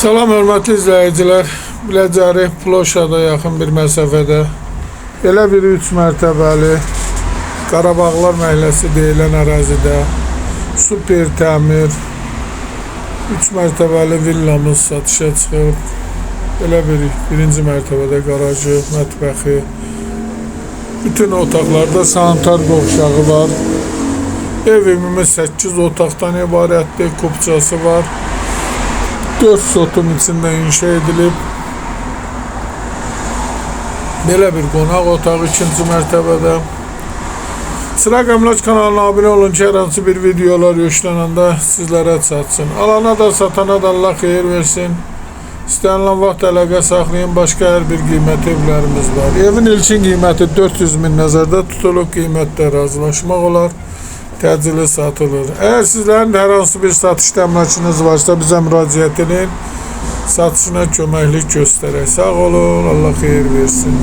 Salam hörmətli izləyicilər. Biləcəri Ploşada yaxın bir məsafədə elə bir 3 mərtəbəli Qarabağlar məhəlləsi deyilən ərazidə super təmir 3 mərtəbəli villamız satışa çıxıb. Elə birinci mərtəbədə qarajı, mətbəxi, bütün otaqlarda sanitar qovşağı var. Ev ümumi 8 otaqdan ibarətdir, kupçası var. 4 sotun içində inşa edilib. Belə bir qonaq otağı 2-ci mərtəbədə. Çıraq Əmlak kanalına abunə olun ki, hər hansı bir videolar yüklənəndə sizlərə çatsın. Alana da satana da Allah xeyir versin. İstənilən vaxt əlaqə saxlayın. Başqa hər bir qiymətli evlərimiz var. Evin ilkin qiyməti 400 min nəzərdə tutulub. Qiymətdə razılaşmaq olar. Təcili satılır. Eğer sizlerin hər hansı bir satış təminatınız varsa bizə müraciət edin. Satışına köməklik göstərək. Sağ olun. Allah xeyir versin.